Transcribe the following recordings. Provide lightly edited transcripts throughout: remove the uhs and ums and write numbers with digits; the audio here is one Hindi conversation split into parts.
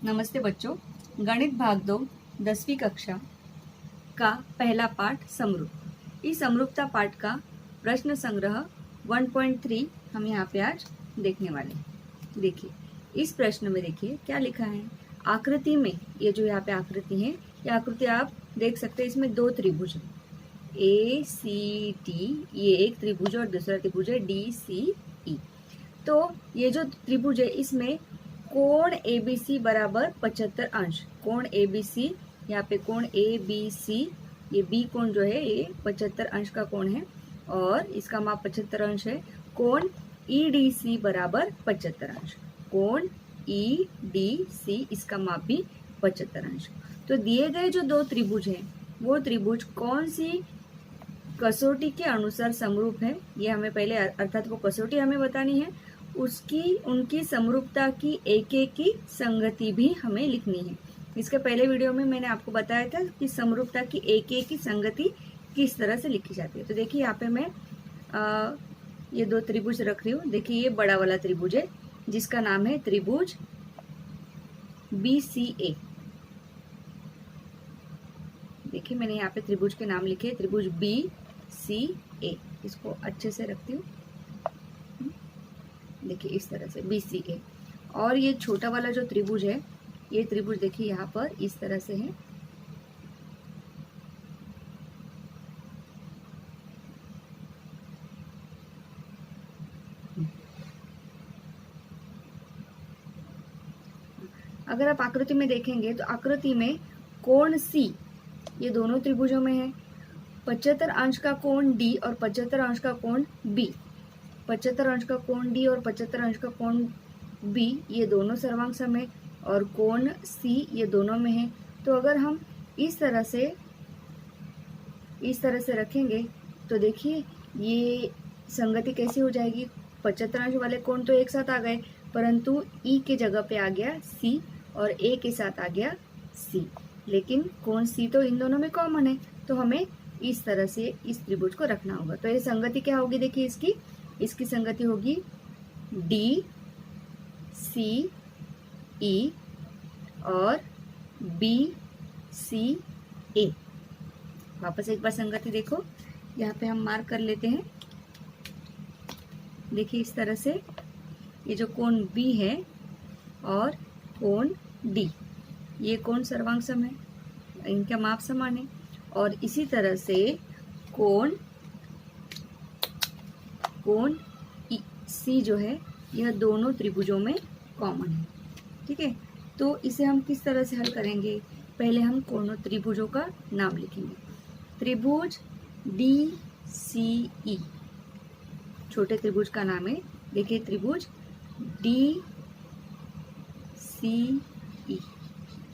नमस्ते बच्चों। गणित भाग 2 10वीं कक्षा का पहला पाठ समरूप। इस समरूपता पाठ का प्रश्न संग्रह 1.3 हम यहाँ पे आज देखने वाले हैं। देखिए इस प्रश्न में देखिए क्या लिखा है। आकृति में ये जो यहाँ पे आकृति है, ये आकृति आप देख सकते हैं। इसमें दो त्रिभुज है ACD, ये एक त्रिभुज और दूसरा त्रिभुज है DCE। तो ये जो त्रिभुज है इसमें कोण ABC बराबर 75 अंश। कोण ABC, यहाँ पे कोण ABC, ये B कोण जो है ये 75 अंश का कोण है और इसका माप 75 अंश है। कोण EDC बराबर 75 अंश। कोण EDC इसका माप भी 75 अंश। तो दिए गए जो दो त्रिभुज हैं वो त्रिभुज कौन सी कसौटी के अनुसार समरूप है, ये हमें पहले अर्थात वो कसौटी हमें बतानी है। उनकी समरूपता की एक की संगति भी हमें लिखनी है। इसके पहले वीडियो में मैंने आपको बताया था कि समरूपता की एक की संगति किस तरह से लिखी जाती है। तो देखिए यहाँ पे मैं ये दो त्रिभुज रख रही हूँ। देखिए ये बड़ा वाला त्रिभुज है जिसका नाम है त्रिभुज BCA। देखिए मैंने यहाँ पे त्रिभुज के नाम लिखे, त्रिभुज BCA। इसको अच्छे से रखती हूँ। देखिए इस तरह से BCA। और ये छोटा वाला जो त्रिभुज है, ये त्रिभुज देखिए यहाँ पर इस तरह से है। अगर आप आकृति में देखेंगे तो आकृति में कोण C ये दोनों त्रिभुजों में है। 75 अंश का कोण D और 75 अंश का कोण B। 75 अंश का कोण D और 75 अंश का कोण B ये दोनों सर्वांग सम है और कोण C ये दोनों में है। तो अगर हम इस तरह से रखेंगे तो देखिए ये संगति कैसी हो जाएगी। 75 अंश वाले कोण तो एक साथ आ गए, परंतु E के जगह पे आ गया C और A के साथ आ गया C। लेकिन कोण C तो इन दोनों में कॉमन है, तो हमें इस तरह से इस त्रिभुज को रखना होगा। तो ये संगति क्या होगी, देखिए इसकी संगति होगी DCE और BCA। वापस एक बार संगति देखो, यहाँ पे हम मार्क कर लेते हैं। देखिए इस तरह से ये जो कोण B है और कोण D, ये कोण सर्वांग सम है, इनका माप समान है। और इसी तरह से कोण C जो है यह दोनों त्रिभुजों में कॉमन है। ठीक है, तो इसे हम किस तरह से हल करेंगे। पहले हम कोणों त्रिभुजों का नाम लिखेंगे। त्रिभुज DCE छोटे त्रिभुज का नाम है। देखिए त्रिभुज DCE,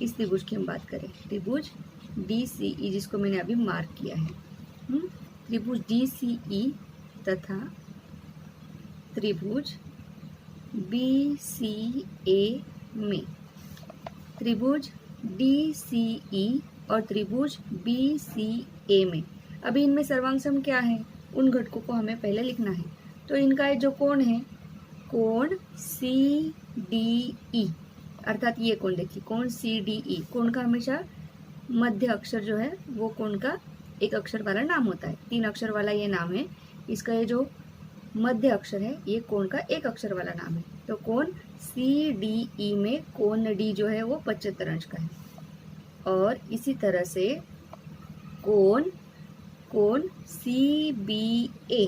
इस त्रिभुज की हम बात करें, त्रिभुज DCE जिसको मैंने अभी मार्क किया है। त्रिभुज DCE तथा त्रिभुज BCA में त्रिभुज DCE और त्रिभुज BCA में अभी इनमें सर्वांग सम क्या है, उन घटकों को हमें पहले लिखना है। तो इनका जो कोण है कोण CDE, अर्थात ये कोण देखिए कोण CDE, कोण का हमेशा मध्य अक्षर जो है वो कोण का एक अक्षर वाला नाम होता है। 3 अक्षर वाला ये नाम है, इसका ये जो मध्य अक्षर है ये कोण का एक अक्षर वाला नाम है। तो कोण CDE में कोण D जो है वो 75 अंश का है। और इसी तरह से कोण CBA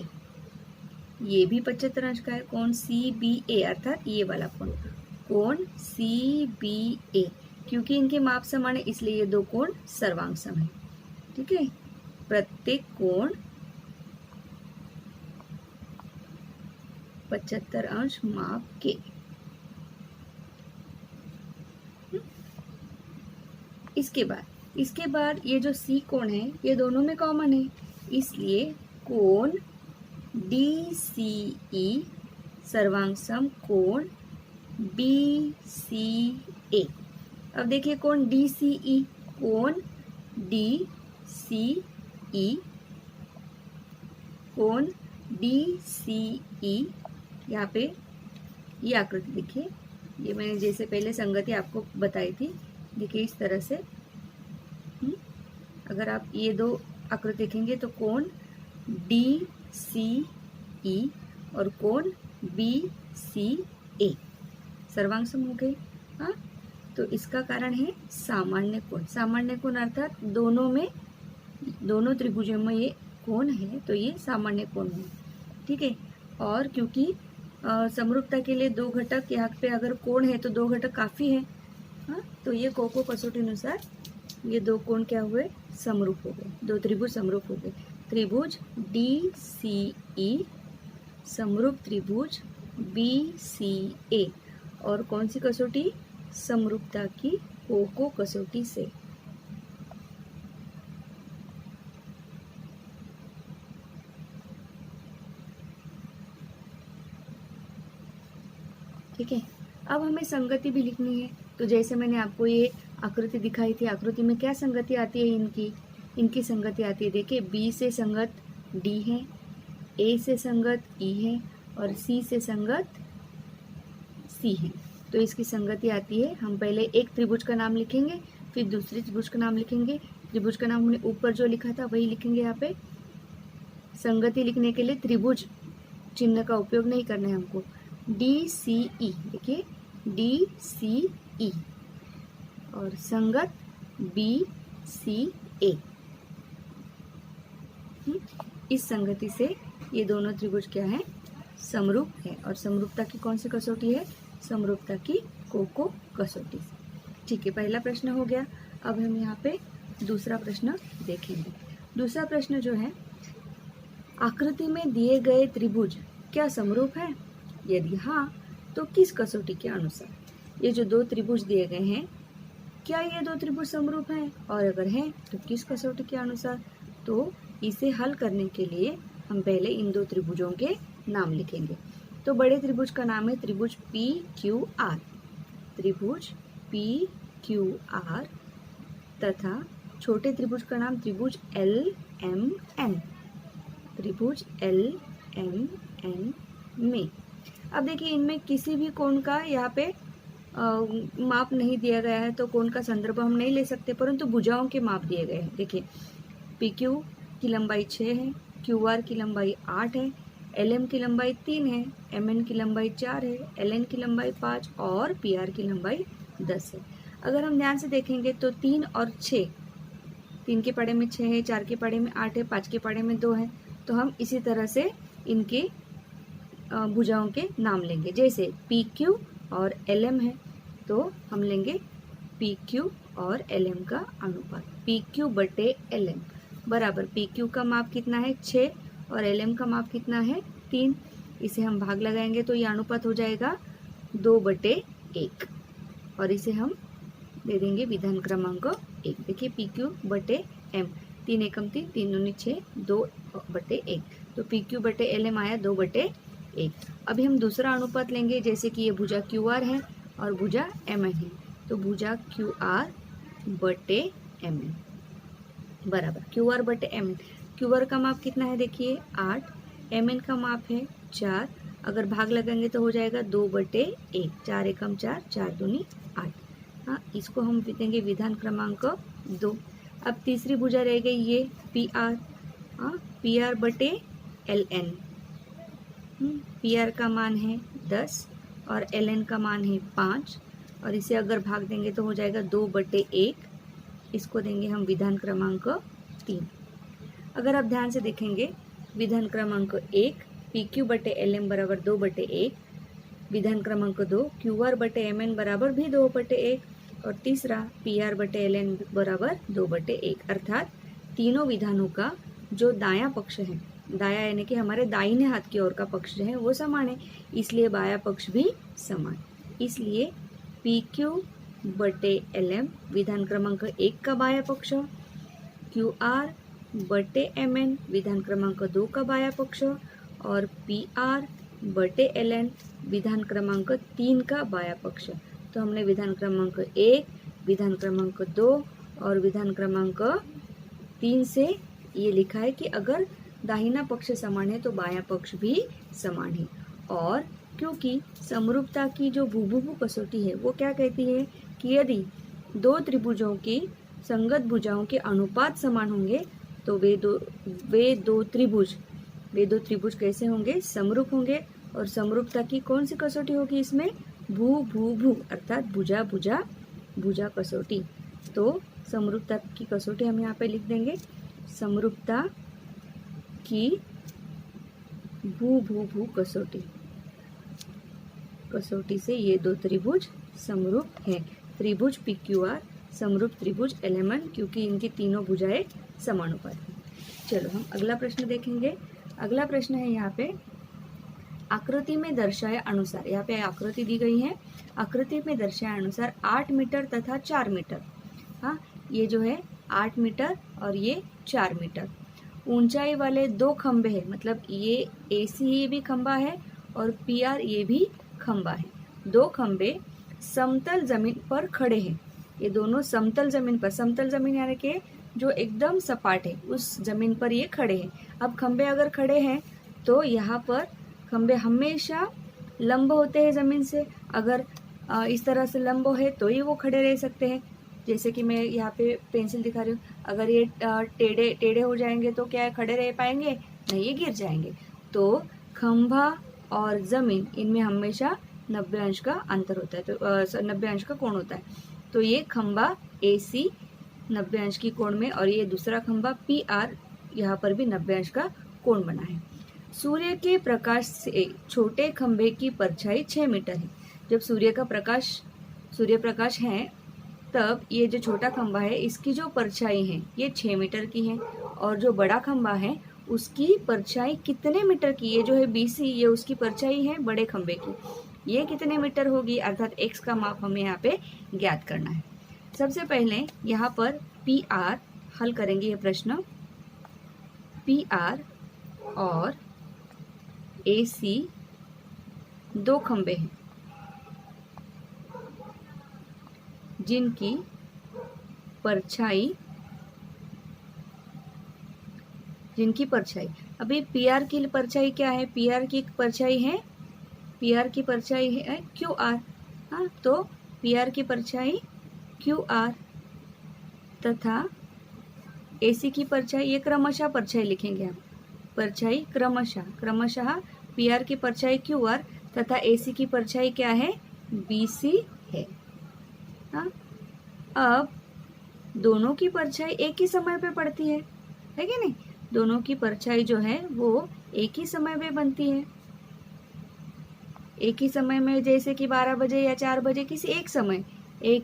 ये भी 75 अंश का है। कोण CBA अर्थात ये वाला कोण CBA, क्योंकि इनके माप समान है इसलिए ये दो कोण सर्वांग सम है। ठीक है, प्रत्येक कोण 75 अंश माप के। इसके बाद ये जो C कोण है ये दोनों में कॉमन है, इसलिए कोण DCE सर्वांग सम कोण BCA। अब देखिए कोण DCE, कोण DCE यहाँ पे ये आकृति देखिए, ये मैंने जैसे पहले संगति आपको बताई थी, देखिए इस तरह से। अगर आप ये दो आकृति देखेंगे तो कोण DCE और कोण BCA सर्वांग समूह के। हाँ, तो इसका कारण है सामान्य कोण। सामान्य कोण अर्थात दोनों त्रिभुजों में ये कोण है, तो ये सामान्य कोण है। ठीक है, और क्योंकि समरूपता के लिए दो घटक यहाँ पे अगर कोण है तो दो घटक काफी है। हाँ, तो ये को कसौटी अनुसार ये दो कोण क्या हुए, समरूप हो गए, दो त्रिभुज समरूप हो गए। त्रिभुज DCE समरूप त्रिभुज BCA, और कौन सी कसौटी, समरूपता की को कसौटी से। ठीक है, अब हमें संगति भी लिखनी है। तो जैसे मैंने आपको ये आकृति दिखाई थी, आकृति में क्या संगति आती है, इनकी संगति आती है। देखिए B से संगत D है, A से संगत E है और C से संगत C है। तो इसकी संगति आती है। हम पहले एक त्रिभुज का नाम लिखेंगे, फिर दूसरे त्रिभुज का नाम लिखेंगे। त्रिभुज का नाम हमने ऊपर जो लिखा था वही लिखेंगे यहाँ पे। संगति लिखने के लिए त्रिभुज चिन्ह का उपयोग नहीं करना है हमको। DCE, देखिए DCE और संगत BCA। इस संगति से ये दोनों त्रिभुज क्या है, समरूप है। और समरूपता की कौन सी कसौटी है, समरूपता की को कसौटी से। ठीक है, पहला प्रश्न हो गया। अब हम यहाँ पे दूसरा प्रश्न देखेंगे। दूसरा प्रश्न जो है, आकृति में दिए गए त्रिभुज क्या समरूप है, यदि हाँ तो किस कसौटी के अनुसार। ये जो दो त्रिभुज दिए गए हैं, क्या ये दो त्रिभुज समरूप हैं, और अगर हैं तो किस कसौटी के अनुसार। तो इसे हल करने के लिए हम पहले इन दो त्रिभुजों के नाम लिखेंगे। तो बड़े त्रिभुज का नाम है त्रिभुज PQR, त्रिभुज PQR, तथा छोटे त्रिभुज का नाम त्रिभुज LMN, त्रिभुज LMN में। अब देखिए इनमें किसी भी कोण का यहाँ पे माप नहीं दिया गया है, तो कोण का संदर्भ हम नहीं ले सकते, परंतु भुजाओं के माप दिए गए हैं। देखिए PQ की लंबाई 6 है, QR की लंबाई 8 है, LM की लंबाई 3 है, MN की लंबाई 4 है, LN की लंबाई 5 और PR की लंबाई 10 है। अगर हम ध्यान से देखेंगे तो 3 और 6, 3 के पड़े में 6 है, 4 के पड़े में 8 है, 5 के पड़े में 2 है। तो हम इसी तरह से इनके भुजाओं के नाम लेंगे। जैसे PQ और LM है, तो हम लेंगे PQ और LM का अनुपात, PQ बटे LM बराबर PQ का माप कितना है 6 और LM का माप कितना है 3। इसे हम भाग लगाएंगे तो ये अनुपात हो जाएगा 2/1 और इसे हम दे देंगे विधान क्रमांक 1। देखिए PQ बटे M, 3 एकम 3, 3 दूनी 6, 2/1, तो PQ बटे LM आया 2/1। अभी हम दूसरा अनुपात लेंगे, जैसे कि ये भुजा QR है और भुजा MN है, तो भुजा QR बटे MN बराबर QR बटे MN। QR का माप कितना है देखिए 8, MN का माप है 4, अगर भाग लगाएंगे तो हो जाएगा 2/1, 4 एकम 4, 4 दूनी 8। हाँ, इसको हम देंगे विधान क्रमांक 2। अब तीसरी भुजा रह गई ये PR, हाँ PR बटे LN। PR का मान है 10 और LN का मान है 5 और इसे अगर भाग देंगे तो हो जाएगा 2/1, इसको देंगे हम विधान क्रमांक 3। अगर आप ध्यान से देखेंगे विधान क्रमांक 1 PQ बटे LM बराबर 2/1, विधान क्रमांक 2 QR बटे MN बराबर भी 2/1 और तीसरा PR बटे LN बराबर 2/1, अर्थात तीनों विधानों का जो दायां पक्ष है, दाया यानी कि हमारे दाहिने हाथ की ओर का पक्ष जो है वो समान है, इसलिए बायां पक्ष भी समान। इसलिए PQ बटे LM विधान क्रमांक 1 का बायां पक्ष, QR बटे MN विधान क्रमांक 2 का बायां पक्ष और PR बटे LN विधान क्रमांक 3 का बायां पक्ष। तो हमने विधान क्रमांक 1, विधान क्रमांक 2 और विधान क्रमांक 3 से ये लिखा है कि अगर दाहिना पक्ष समान है तो बायां पक्ष भी समान है। और क्योंकि समरूपता की जो भूभुभु कसौटी है वो क्या कहती है कि यदि दो त्रिभुजों की संगत भुजाओं के अनुपात समान होंगे तो वे दो त्रिभुज कैसे होंगे, समरूप होंगे। और समरूपता की कौन सी कसौटी होगी इसमें, भू भू भू अर्थात भुजा भुजा भुजा कसौटी। तो समरूपता की कसौटी हम यहाँ पे लिख देंगे, समरूपता की भू भू भू कसौटी से ये दो त्रिभुज समरूप हैं। त्रिभुज PQR समरूप त्रिभुज LMN, क्योंकि इनकी तीनों भुजाएं समानुपाती हैं। चलो हम अगला प्रश्न देखेंगे। अगला प्रश्न है यहाँ पे आकृति में दर्शाए अनुसार, यहाँ पे आकृति दी गई है, आकृति में दर्शाए अनुसार 8 मीटर तथा 4 मीटर, हाँ ये जो है 8 मीटर और ये 4 मीटर ऊंचाई वाले दो खंबे हैं, मतलब ये AC ये भी खंबा है और PR ये भी खंबा है। दो खंबे समतल जमीन पर खड़े हैं, ये दोनों समतल जमीन पर, समतल जमीन यानी कि जो एकदम सपाट है उस जमीन पर ये खड़े हैं। अब खंबे अगर खड़े हैं तो यहाँ पर खंबे हमेशा लंब होते हैं ज़मीन से, अगर इस तरह से लंब है तो ही वो खड़े रह सकते हैं। जैसे कि मैं यहाँ पे पेंसिल दिखा रही हूँ, अगर ये टेढ़े हो जाएंगे तो क्या खड़े रह पाएंगे, नहीं ये गिर जाएंगे। तो खंभा और ज़मीन इनमें हमेशा 90 अंश का अंतर होता है, तो 90 अंश का कोण होता है। तो ये खंभा AC 90 अंश की कोण में और ये दूसरा खंभा PR यहाँ पर भी 90 अंश का कोण बना है। सूर्य के प्रकाश से छोटे खंभे की परछाई 6 मीटर है। जब सूर्य प्रकाश है तब ये जो छोटा खंभा है इसकी जो परछाई है ये 6 मीटर की है, और जो बड़ा खंभा है उसकी परछाई कितने मीटर की, ये जो है BC ये उसकी परछाई है बड़े खंभे की, ये कितने मीटर होगी, अर्थात x का माप हमें यहाँ पे ज्ञात करना है। सबसे पहले यहाँ पर PR हल करेंगे ये प्रश्न। PR और AC दो खंबे हैं जिनकी परछाई अभी PR की परछाई क्या है, PR की परछाई है QR, हाँ तो PR की परछाई QR तथा AC की परछाई, ये क्रमशः परछाई लिखेंगे हम, परछाई क्रमशः PR की परछाई QR तथा AC की परछाई क्या है, BC है। हाँ अब दोनों की परछाई एक ही समय पे पड़ती है कि नहीं, दोनों की परछाई जो है वो एक ही समय में बनती है, एक ही समय में, जैसे कि 12 बजे या 4 बजे किसी एक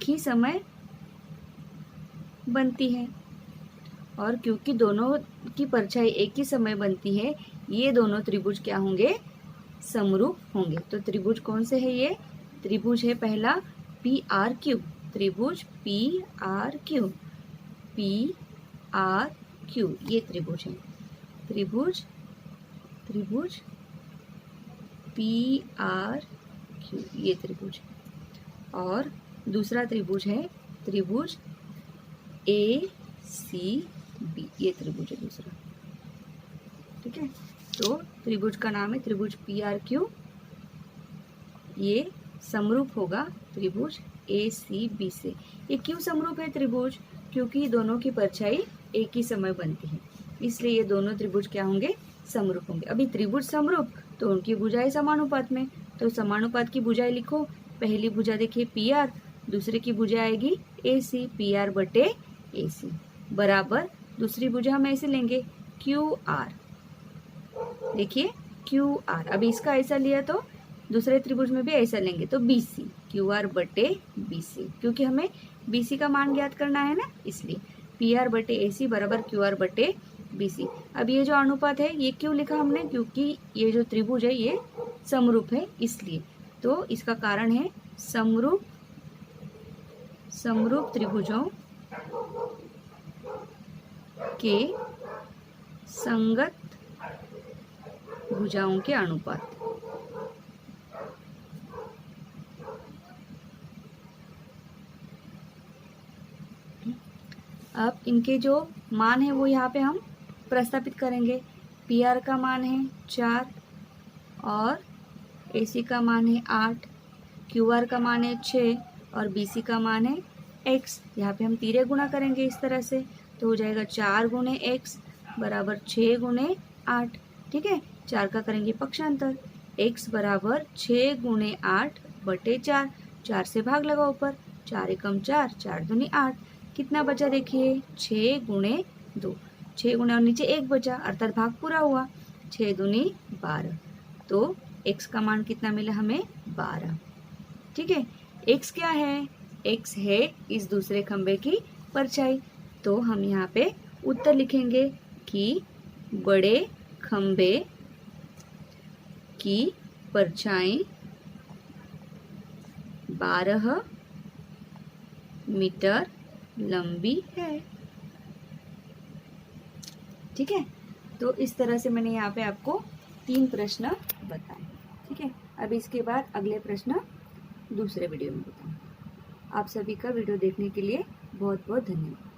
ही समय बनती है। और क्योंकि दोनों की परछाई एक ही समय बनती है, ये दोनों त्रिभुज क्या होंगे, समरूप होंगे। तो त्रिभुज कौन से है, ये त्रिभुज है पहला PRQ, त्रिभुज PRQ, ये त्रिभुज है, त्रिभुज PRQ ये त्रिभुज है। और दूसरा त्रिभुज है त्रिभुज ACB, ये त्रिभुज है दूसरा, ठीक है। तो त्रिभुज का नाम है त्रिभुज PRQ, ये समरूप होगा त्रिभुज ACB से। ये क्यों समरूप है त्रिभुज, क्योंकि दोनों की परछाई एक ही समय बनती है, इसलिए ये दोनों त्रिभुज क्या होंगे, समरूप होंगे। अभी त्रिभुज समरूप तो उनकी भुजाएं समानुपात में, तो समानुपात की भुजाएं लिखो। पहली भुजा देखिए PR, दूसरे की भुजा आएगी AC, PR बटे AC बराबर, दूसरी भुजा हम ऐसे लेंगे QR, देखिए QR। अभी इसका ऐसा लिया तो दूसरे त्रिभुज में भी ऐसा लेंगे तो BC, QR बटे BC, क्योंकि हमें BC का मान ज्ञात करना है ना, इसलिए PR बटे AC बराबर QR बटे BC। अब ये जो अनुपात है ये क्यों लिखा हमने, क्योंकि ये जो त्रिभुज है ये समरूप है, इसलिए। तो इसका कारण है समरूप त्रिभुजों के संगत भुजाओं के अनुपात। अब इनके जो मान है वो यहाँ पे हम प्रस्तापित करेंगे। PR का मान है 4 और AC का मान है 8, QR का मान है 6 और BC का मान है x। यहाँ पे हम तिरे गुणा करेंगे इस तरह से, तो हो जाएगा 4 गुणे x बराबर 6 गुणे 8। ठीक है, 4 का करेंगे पक्षांतर, x बराबर 6 गुणे 8 बटे 4। 4 से भाग लगा ऊपर, 4 एकम 4, 4 दूनी 8। कितना बचा देखिए, 6 गुणे 2। 6 गुणे और नीचे 1 बचा, अर्थात भाग पूरा हुआ। 6 दूनी 12, तो x का मान कितना मिला हमें, 12। ठीक है, x क्या है, x है इस दूसरे खंबे की परछाई। तो हम यहाँ पे उत्तर लिखेंगे कि बड़े खंबे की परछाई 12 मीटर लंबी है। ठीक है, तो इस तरह से मैंने यहाँ पे आपको 3 प्रश्न बताए। ठीक है, अब इसके बाद अगले प्रश्न दूसरे वीडियो में बताऊँ। आप सभी का वीडियो देखने के लिए बहुत बहुत धन्यवाद।